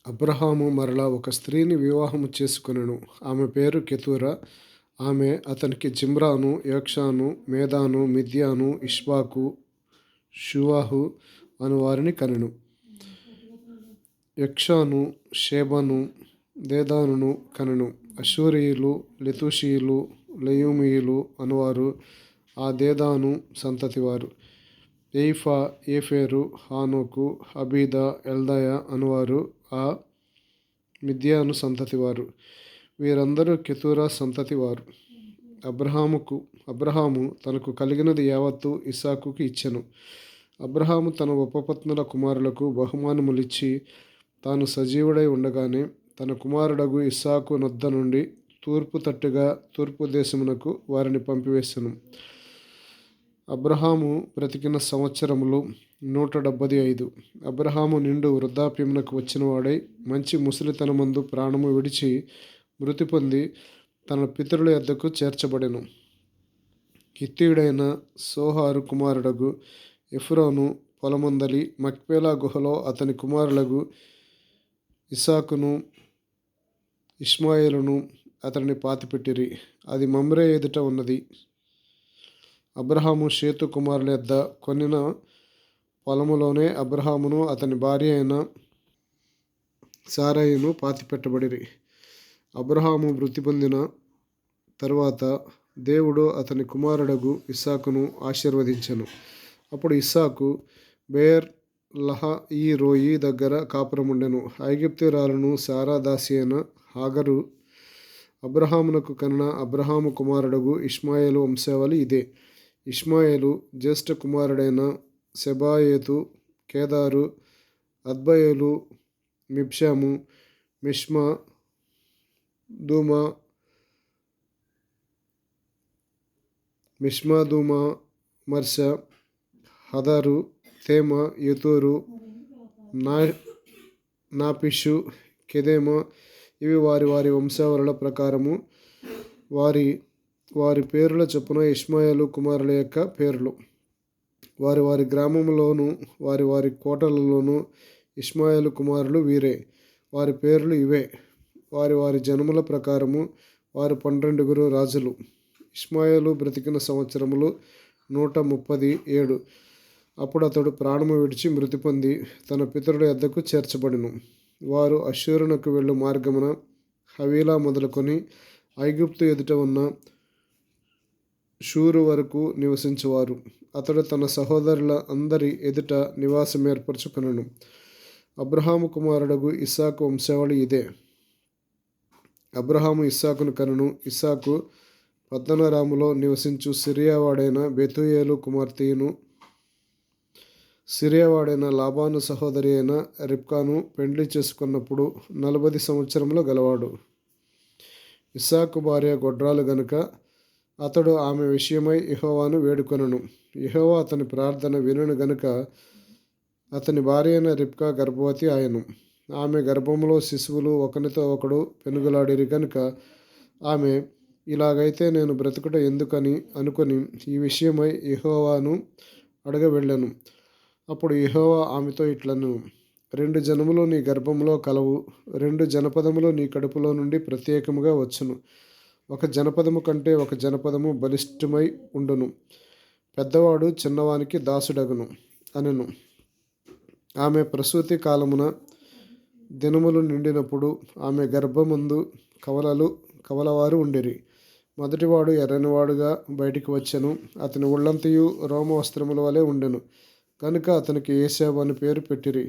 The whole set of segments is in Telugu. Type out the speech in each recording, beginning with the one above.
అబ్రహాము మరలా ఒక స్త్రీని వివాహము చేసుకొనెను. ఆమె పేరు కెతూరా. ఆమె అతనికి జిమ్రాను, యోక్షాను, మేదాను, మిద్యాను, ఇష్బాకు, షూవహు అను వారిని కనెను. యక్షాను షేబను దేదానును కనెను. అషూరీయులు, లెతూషీయులు, లెయుమీయులు అనువారు ఆ దేదాను సంతతివారు. ఎయిఫా, ఏఫేరు, హానోకు, అబీదా, ఎల్దాయ అనువారు ఆ మిద్యాను సంతతివారు. వీరందరూ కెతూరా సంతతివారు. అబ్రహాము తనకు కలిగినది యావత్తు ఇస్సాకుకు ఇచ్చెను. అబ్రహాము తన ఉపపత్నుల కుమారులకు బహుమానములిచ్చి తాను సజీవుడై ఉండగానే తన కుమారుడగు ఇస్సాకు నొద్ద నుండి తూర్పు తట్టుగా తూర్పు దేశమునకు వారిని పంపివేసెను. అబ్రహాము బ్రతికిన సంవత్సరములు 175. అబ్రహాము నిండు వృద్ధాప్యమునకు వచ్చినవాడై మంచి ముసలితనమందు ప్రాణము విడిచి మృతి పొంది తన పితరుల యొద్దకు చేర్చబడెను. హిత్తీయుడైన సోహారు కుమారుడగు ఎఫ్రోను పొలమందలి మక్పేలా గుహలో అతని కుమారులగు ఇస్సాకును ఇష్మాయేలును అతనిని పాతిపెట్టిరి. అది మమ్రే ఎదుట ఉన్నది. అబ్రహాము షేతు కుమారుల యొద్ద కొనిన పొలములోనే అబ్రహామును అతని భార్య అయిన సారయిను పాతిపెట్టబడిరి. అబ్రహాము మృతి పొందిన తరువాత దేవుడు అతని కుమారుడగు ఇస్సాకును ఆశీర్వదించెను. అప్పుడు ఇస్సాకు బేర్ లహయి రోయి దగ్గర కాపురముండెను. ఐగుప్తురాలును సారా దాసి అయిన హాగరు అబ్రహామునకు కనిన అబ్రహాము కుమారుడగు ఇష్మాయేలు వంశావళి ఇదే. ఇష్మాయేలు జ్యేష్ఠ కుమారుడైన సెబాయేతు, కేదారు, అద్బయేలు, మిబ్షాము, మిష్మా, దూమా, మర్ష, హదరు, తేమ, యతూరు, నాపిషు, కెదెమ. ఇవి వారి వారి వంశావళుల ప్రకారము వారి వారి పేరుల చొప్పున ఇష్మాయేలు కుమారుల యొక్క పేర్లు. వారి వారి గ్రామములోను వారి వారి కోటలలోను ఇష్మాయేలు కుమారులు వీరే. వారి పేర్లు ఇవే. వారి వారి జనముల ప్రకారము వారు 12 రాజులు. ఇష్మాయేలు బ్రతికిన సంవత్సరములు 137. అప్పుడు అతడు ప్రాణము విడిచి మృతి పొంది తన పితరుల యొద్దకు చేర్చబడెను. వారు అష్షూరునకు వెళ్ళు మార్గమున హవీలా మొదలుకొని ఐగుప్తు ఎదుట ఉన్న షూరు వరకు నివసించువారు. అతడు తన సహోదరుల అందరి ఎదుట నివాసం ఏర్పరచుకొనెను. అబ్రహాము కుమారుడగు ఇస్సాకు వంశావళి ఇదే. అబ్రహాము ఇస్సాకును కనెను. ఇస్సాకు పద్దనరాములో నివసించు సిరియావాడైన బెతూయేలు కుమార్తెయును సిరియావాడైన లాబాను సహోదరి అయిన రిబ్కాను పెండ్లి చేసుకున్నప్పుడు 40 సంవత్సరములు గలవాడు. ఇస్సాకు భార్య గొడ్రాలు గనుక అతడు ఆమె విషయమై యెహోవాను వేడుకొనెను. యెహోవా అతని ప్రార్థన వినెను గనుక అతని భార్య అయిన రిబ్కా గర్భవతి ఆయను. ఆమె గర్భములో శిశువులు ఒకనితో ఒకడు పెనుగులాడిరి గనుక ఆమె ఇలాగైతే నేను బ్రతుకుట ఎందుకని అనుకొని ఈ విషయమై యెహోవాను అడగ వెళ్ళెను. అప్పుడు యెహోవా ఆమెతో ఇట్లనెను, 2 జనములు నీ గర్భములో కలవు, 2 జనపదములు నీ కడుపులో నుండి ప్రత్యేకముగా వచ్చును. ఒక జనపదము కంటే ఒక జనపదము బలిష్ఠమై ఉండును. పెద్దవాడు చిన్నవానికి దాసుడగును అనెను. ఆమె ప్రసూతి కాలమున దినములు నిండినప్పుడు ఆమె గర్భమందు కవలవారు ఉండిరి. మొదటివాడు ఎర్రనివాడుగా బయటికి వచ్చెను. అతని ఒళ్ళంతయు రోమ వస్త్రముల వలె ఉండెను కనుక అతనికి ఏశావు అని పేరు పెట్టిరి.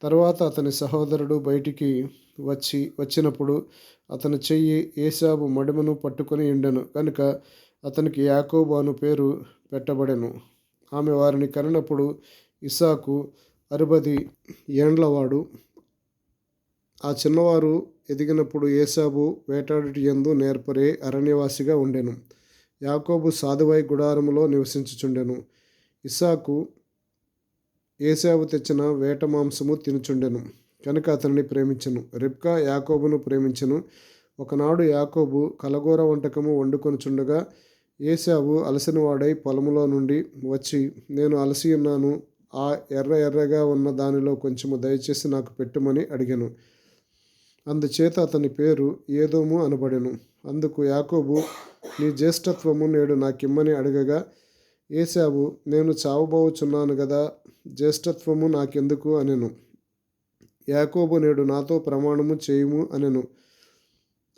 తరువాత అతని సహోదరుడు బయటికి వచ్చినప్పుడు అతని చెయ్యి ఏశావు మడిమను పట్టుకొని ఉండెను కనుక అతనికి యాకోబు అను పేరు పెట్టబడెను. ఆమె వారిని కనినప్పుడు ఇస్సాకు 60 ఏండ్లవాడు. ఆ చిన్నవారు ఎదిగినప్పుడు ఏశావు వేటాడుట యందు నేర్పరి అరణ్యవాసిగా ఉండెను. యాకోబు సాధువై గుడారములో నివసించుచుండెను. ఇస్సాకు ఏశావు తెచ్చిన వేట మాంసము తినుచుండెను కనుక అతనిని ప్రేమించెను. రిబ్కా యాకోబును ప్రేమించెను. ఒకనాడు యాకోబు కలగూర వంటకము వండుకొనుచుండగా ఏశావు అలసినవాడై పొలములో నుండి వచ్చి, నేను అలసియున్నాను, ఆ ఎర్రగా ఉన్న దానిలో కొంచెము దయచేసి నాకు పెట్టుమని అడిగాను. అందుచేత అతని పేరు ఏదోము అనబడెను. అందుకు యాకోబు, నీ జ్యేష్ఠత్వము నేడు నాకిమ్మని అడగగా, ఏశావు, నేను చావబోచున్నాను గదా, జ్యేష్ఠత్వము నాకెందుకు అనెను. యాకోబు, నేడు నాతో ప్రమాణము చేయుము అనెను.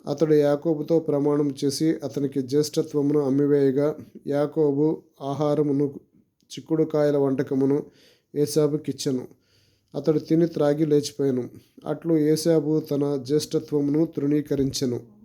అతడు యాకోబుతో ప్రమాణం చేసి అతనికి జ్యేష్ఠత్వమును అమ్మివేయగా, యాకోబు ఆహారమును చిక్కుడుకాయల వంటకమును ఏశావుకిచ్చెను. అతడు తిని త్రాగి లేచిపోయాను. అట్లు ఏశావు తన జ్యేష్ఠత్వమును తృణీకరించెను.